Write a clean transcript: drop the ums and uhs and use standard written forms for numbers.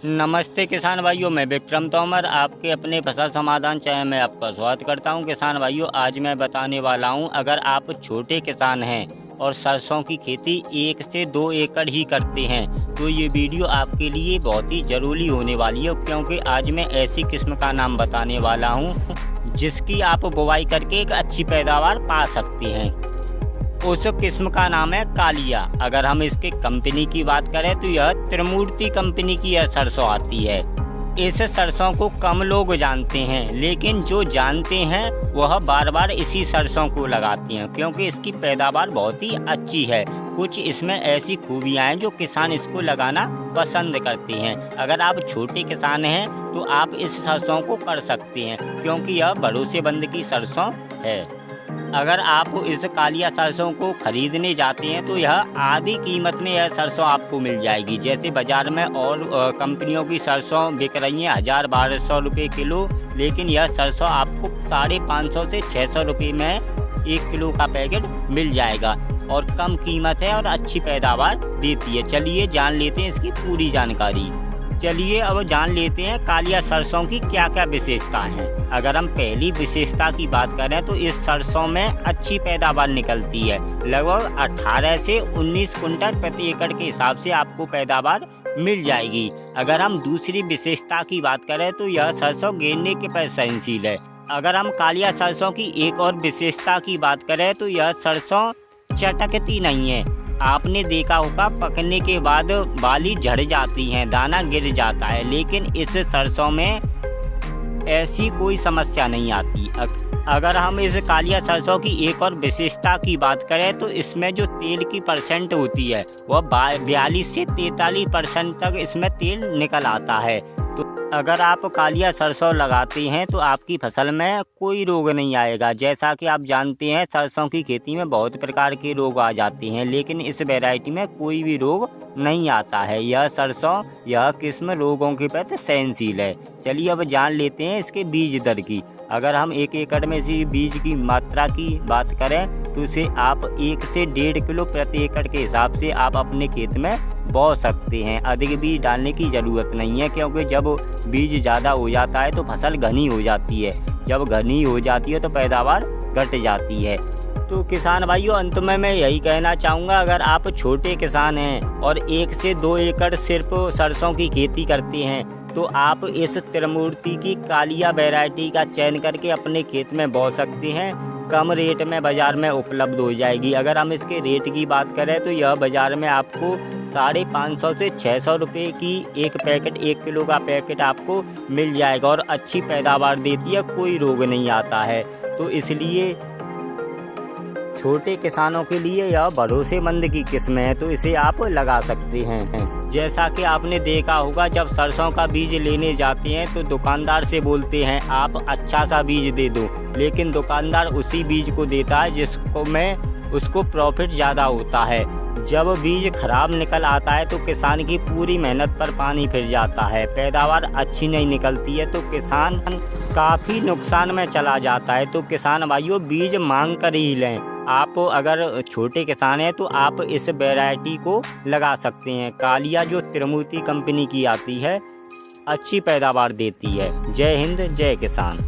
नमस्ते किसान भाइयों, मैं विक्रम तोमर आपके अपने फसल समाधान चैनल में आपका स्वागत करता हूं। किसान भाइयों, आज मैं बताने वाला हूं, अगर आप छोटे किसान हैं और सरसों की खेती 1 से 2 एकड़ ही करते हैं तो ये वीडियो आपके लिए बहुत ही ज़रूरी होने वाली है, क्योंकि आज मैं ऐसी किस्म का नाम बताने वाला हूँ जिसकी आप बुवाई करके एक अच्छी पैदावार पा सकते हैं। उस किस्म का नाम है कालिया। अगर हम इसके कंपनी की बात करें तो यह त्रिमूर्ति कंपनी की यह सरसों आती है। इस सरसों को कम लोग जानते हैं, लेकिन जो जानते हैं वह बार बार इसी सरसों को लगाते हैं, क्योंकि इसकी पैदावार बहुत ही अच्छी है। कुछ इसमें ऐसी खूबियां हैं जो किसान इसको लगाना पसंद करते हैं। अगर आप छोटे किसान हैं तो आप इस सरसों को कर सकते हैं, क्योंकि यह भरोसेमंद की सरसों है। अगर आप इस कालिया सरसों को खरीदने जाते हैं तो यह आधी कीमत में यह सरसों आपको मिल जाएगी। जैसे बाज़ार में और कंपनियों की सरसों बिक रही हैं 1000-1200 रुपये किलो, लेकिन यह सरसों आपको 550 से 600 रुपये में 1 किलो का पैकेट मिल जाएगा और कम कीमत है और अच्छी पैदावार देती है। चलिए जान लेते हैं इसकी पूरी जानकारी। चलिए अब जान लेते हैं कालिया सरसों की क्या क्या विशेषताएं हैं। अगर हम पहली विशेषता की बात करें तो इस सरसों में अच्छी पैदावार निकलती है। लगभग 18 से 19 कुंटल प्रति एकड़ के हिसाब से आपको पैदावार मिल जाएगी। अगर हम दूसरी विशेषता की बात करें तो यह सरसों गिरने के पर सहनशील है। अगर हम कालिया सरसों की एक और विशेषता की बात करें तो यह सरसों चटकती नहीं है। आपने देखा होगा पकने के बाद बाली झड़ जाती हैं, दाना गिर जाता है, लेकिन इस सरसों में ऐसी कोई समस्या नहीं आती। अगर हम इस कालिया सरसों की एक और विशेषता की बात करें तो इसमें जो तेल की परसेंट होती है वह 42 से 43% तक इसमें तेल निकल आता है। तो अगर आप कालिया सरसों लगाते हैं तो आपकी फसल में कोई रोग नहीं आएगा। जैसा कि आप जानते हैं सरसों की खेती में बहुत प्रकार के रोग आ जाते हैं, लेकिन इस वैरायटी में कोई भी रोग नहीं आता है। यह सरसों, यह किस्म रोगों के प्रति सहनशील है। चलिए अब जान लेते हैं इसके बीज दर की। अगर हम 1 एकड़ में से बीज की मात्रा की बात करें तो इसे आप 1 से 1.5 किलो प्रति एकड़ के हिसाब से आप अपने खेत में बो सकते हैं। अधिक बीज डालने की ज़रूरत नहीं है, क्योंकि जब बीज ज़्यादा हो जाता है तो फसल घनी हो जाती है। जब घनी हो जाती है तो पैदावार घट जाती है। तो किसान भाइयों, अंत में मैं यही कहना चाहूँगा, अगर आप छोटे किसान हैं और 1 से 2 एकड़ सिर्फ सरसों की खेती करते हैं तो आप इस त्रिमूर्ति की कालिया वैरायटी का चयन करके अपने खेत में बो सकते हैं। कम रेट में बाज़ार में उपलब्ध हो जाएगी। अगर हम इसके रेट की बात करें तो यह बाज़ार में आपको 550 से 600 रुपये की एक पैकेट, 1 किलो का पैकेट आपको मिल जाएगा और अच्छी पैदावार देती है, कोई रोग नहीं आता है। तो इसलिए छोटे किसानों के लिए यह भरोसेमंद की किस्म है, तो इसे आप लगा सकते हैं। जैसा कि आपने देखा होगा, जब सरसों का बीज लेने जाते हैं तो दुकानदार से बोलते हैं आप अच्छा सा बीज दे दो, लेकिन दुकानदार उसी बीज को देता है जिसको में उसको प्रॉफिट ज़्यादा होता है। जब बीज खराब निकल आता है तो किसान की पूरी मेहनत पर पानी फिर जाता है, पैदावार अच्छी नहीं निकलती है, तो किसान काफ़ी नुकसान में चला जाता है। तो किसान भाइयों, बीज मांग कर ही लें। आप अगर छोटे किसान हैं तो आप इस वैरायटी को लगा सकते हैं। कालिया जो त्रिमूर्ति कंपनी की आती है, अच्छी पैदावार देती है। जय हिंद, जय किसान।